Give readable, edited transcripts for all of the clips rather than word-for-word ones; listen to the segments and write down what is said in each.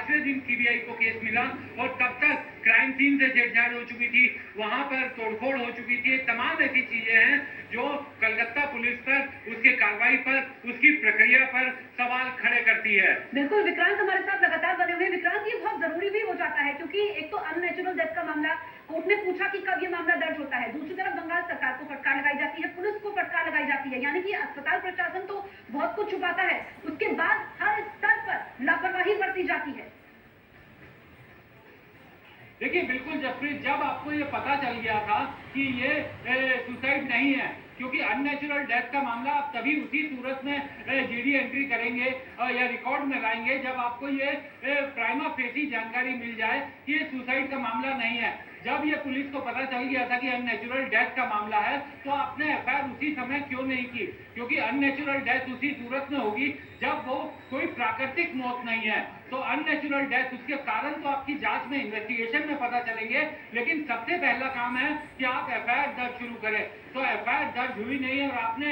5वें दिन सीबीआई को केस मिला और तब तक क्राइम सीन से छेड़छाड़ हो चुकी थी, वहां पर तोड़फोड़ हो चुकी थी। तमाम ऐसी चीजें हैं जो कलकत्ता पुलिस पर, उसके कार्रवाई पर, उसकी प्रक्रिया पर सवाल खड़े करती है। बिल्कुल विक्रांत हमारे साथ लगातार बने हुए। विक्रांत, ये बहुत जरूरी भी हो जाता है क्योंकि एक तो अननेचुरल डेथ का मामला कोर्ट ने पूछा कि कब ये मामला दर्ज होता है, दूसरी तरफ बंगाल सरकार को फटकार लगाई जाती है, पुलिस को फटकार लगाई जाती है, यानी कि अस्पताल प्रशासन तो बहुत कुछ छुपाता है, उसके बाद हर स्तर पर लापरवाही बरती जाती है। देखिए बिल्कुल जसप्रीत, जब आपको ये पता चल गया था कि ये सुसाइड नहीं है, क्योंकि अननेचुरल डेथ का मामला आप तभी उसी सूरत में जीडी एंट्री करेंगे या रिकॉर्ड में लाएंगे जब आपको ये प्राइमा फेसी जानकारी मिल जाए कि ये सुसाइड का मामला नहीं है। जब ये पुलिस को पता चल गया था कि अननेचुरल डेथ का मामला है, तो आपने एफआईआर उसी समय क्यों नहीं की? क्योंकि अननेचुरल डेथ उसी सूरत में होगी जब वो कोई प्राकृतिक मौत नहीं है। तो अननेचुरल डेथ, उसके कारण तो आपकी जांच में, इन्वेस्टिगेशन में पता चलेंगे, लेकिन सबसे पहला काम है कि आप एफआईआर दर्ज शुरू करें। तो एफआईआर दर्ज हुई नहीं और आपने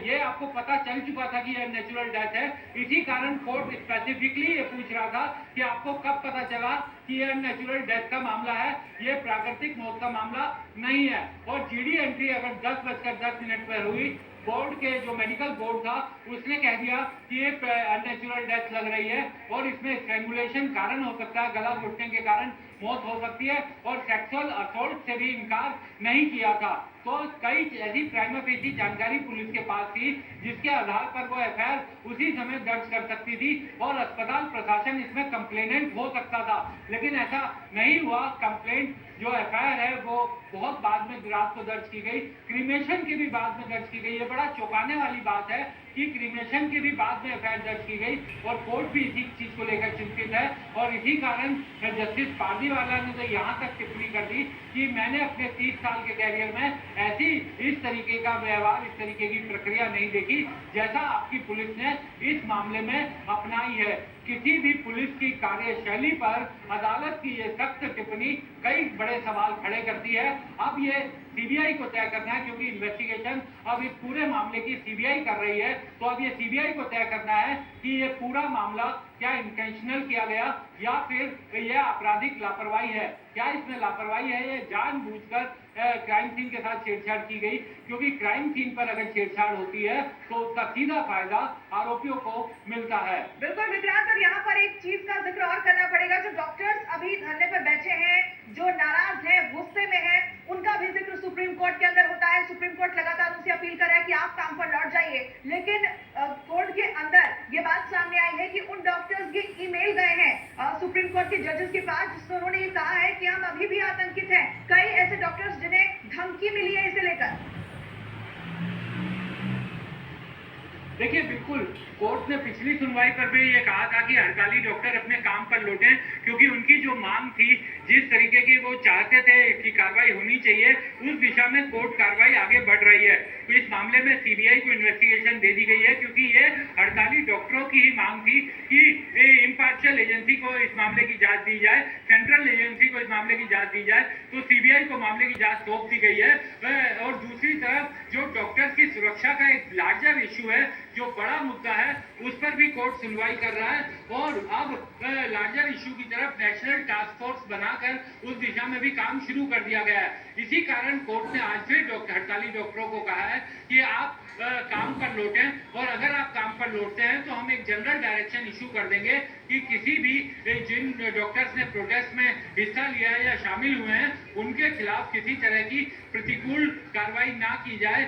ये आपको पता चल चुका था कि ये नेचुरल डेथ है। इसी कारण कोर्ट स्पेसिफिकली ये पूछ रहा था कि आपको कब पता चला कि ये नेचुरल डेथ का मामला है, ये प्राकृतिक मौत का मामला नहीं है। और जीडी एंट्री अगर 10:10 पर हुई, बोर्ड के जो मेडिकल बोर्ड था उसने कह दिया कि ये अननेचुरल डेथ लग रही है और इसमें स्ट्रैंगुलेशन कारण हो सकता है, गला घुटने के कारण मौत हो सकती है, और सेक्सुअल असॉल्ट से भी इनकार नहीं किया था। तो कई ऐसी प्राइमा फेसी जानकारी पुलिस के पास थी जिसके आधार पर वो एफआईआर उसी समय दर्ज कर सकती थी और अस्पताल प्रशासन इसमें कंप्लेनेंट हो सकता था, लेकिन ऐसा नहीं हुआ। कंप्लेंट जो एफआईआर है वो बहुत बाद में रात को दर्ज की गई, क्रीमेशन की भी बाद में दर्ज की गई। ये बड़ा चौंकाने वाली बात है कि क्रीमेशन की भी बाद में एफआईआर दर्ज की गई और कोर्ट भी इसी चीज को लेकर चिंतित है। और इसी कारण जस्टिस पारदीवाला ने तो यहाँ तक टिप्पणी कर दी कि मैंने अपने 30 साल के कैरियर में ऐसी इस तरीके का व्यवहार, इस तरीके की प्रक्रिया नहीं देखी जैसा आपकी पुलिस ने इस मामले में अपनाई है। किसी भी पुलिस की कार्यशैली पर अदालत की ये सख्त टिप्पणी कई बड़े सवाल खड़े करती है। अब ये सीबीआई को तय करना है, क्योंकि इन्वेस्टिगेशन अब इस पूरे मामले की सीबीआई कर रही है, तो अब ये सीबीआई को तय करना है कि ये पूरा मामला क्या इंटेंशनल किया गया या फिर यह आपराधिक लापरवाही है। क्या इसमें लापरवाही है, ये जानबूझकर क्राइम सीन के साथ छेड़छाड़ की गई, क्योंकि क्राइम सीन पर अगर छेड़छाड़ होती है तो उसका सीधा फायदा आरोपियों को मिलता है। बिल्कुल विक्रांत, और यहाँ पर एक चीज का जिक्र और करना पड़ेगा। जो डॉक्टर्स अभी धरने पर बैठे हैं, जो नाराज हैं, गुस्से में हैं, उनका भी जिक्र सुप्रीम कोर्ट के अंदर होता है। सुप्रीम कोर्ट लगातार उनसे अपील कर रहा है कि आप काम पर लौट जाइए, लेकिन कोर्ट के अंदर ये बात सामने आई है कि उन डॉक्टर्स के ईमेल गए हैं सुप्रीम कोर्ट के जजेस के पास, जिसमें उन्होंने ये कहा है कि हम अभी भी आतंकित हैं। कई ऐसे डॉक्टर्स जिन्हें धमकी मिली है इसे लेकर। देखिए बिल्कुल, कोर्ट ने पिछली सुनवाई पर भी ये कहा था कि हड़ताली डॉक्टर अपने काम पर लौटें, क्योंकि उनकी जो मांग थी, जिस तरीके की वो चाहते थे कि कार्रवाई होनी चाहिए, उस दिशा में कोर्ट कार्रवाई आगे बढ़ रही है। तो इस मामले में सीबीआई को इन्वेस्टिगेशन दे दी गई है, क्योंकि ये हड़ताली डॉक्टरों की ही मांग थी कि इम्पार्शियल एजेंसी को इस मामले की जांच दी जाए, सेंट्रल एजेंसी को इस मामले की जांच दी जाए। तो सीबीआई को मामले की जांच सौंप दी गई है। और दूसरी तरफ जो डॉक्टर्स की सुरक्षा का एक लार्जर इशू है, जो बड़ा मुद्दा है, उस पर भी कोर्ट सुनवाई कर रहा है और अब लार्जर इशू की तरफ नेशनल टास्क फोर्स बनाकर उस दिशा में भी काम शुरू कर दिया गया है। इसी कारण कोर्ट ने आज फिर हड़ताली डॉक्टरों को कहा है कि आप काम पर लौटें, और अगर आप काम पर लौटते हैं तो हम एक जनरल डायरेक्शन इशू कर देंगे कि किसी भी जिन डॉक्टर्स ने प्रोटेस्ट में हिस्सा लिया है या शामिल हुए हैं, उनके खिलाफ किसी तरह की प्रतिकूल कार्रवाई ना की जाए,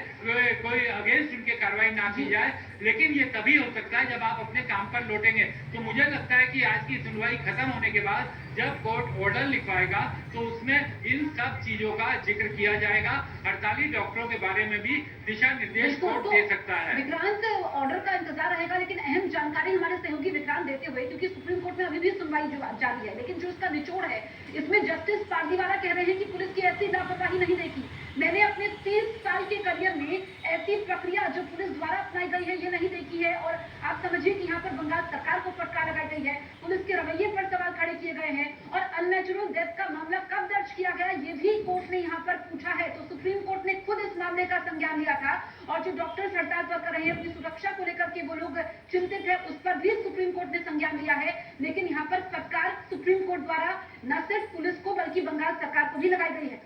कोई अगेंस्ट उनके कार्रवाई ना की जाए। लेकिन ये तभी हो सकता है जब आप अपने काम पर लौटेंगे। तो मुझे लगता है कि आज की सुनवाई खत्म होने के बाद जब कोर्ट ऑर्डर लिखवाएगा तो उसमें इन सब चीजों का जिक्र किया जाएगा। हड़ताली डॉक्टरों के बारे में भी दिशा निर्देश कोर्ट दे सकता है। विक्रांत, ऑर्डर का इंतजार रहेगा, लेकिन अहम जानकारी हमारे सहयोगी विक्रांत देते हुए, क्योंकि सुप्रीम कोर्ट में अभी भी सुनवाई जारी है, लेकिन जो इसका निचोड़ है, इसमें जस्टिस पारदीवाला कह रहे हैं कि पुलिस की ऐसी लापरवाही नहीं देखी। मैंने अपने 30 साल के करियर में ऐसी प्रक्रिया जो पुलिस द्वारा अपनाई गई है ये नहीं देखी है। और आप समझिए कि यहाँ पर बंगाल सरकार को फटकार लगाई गई है, पुलिस के रवैये पर सवाल खड़े किए गए हैं और अननेचुरल डेथ का मामला कब दर्ज किया गया, ये भी कोर्ट ने यहाँ पर पूछा है। तो सुप्रीम कोर्ट ने खुद इस मामले का संज्ञान लिया था और जो डॉक्टर्स हड़ताल पर कर रहे हैं, अपनी सुरक्षा को लेकर के वो लोग चिंतित है, उस पर भी सुप्रीम कोर्ट ने संज्ञान लिया है। लेकिन यहाँ पर फटकार सुप्रीम कोर्ट द्वारा न सिर्फ पुलिस को बल्कि बंगाल सरकार को भी लगाई गई है।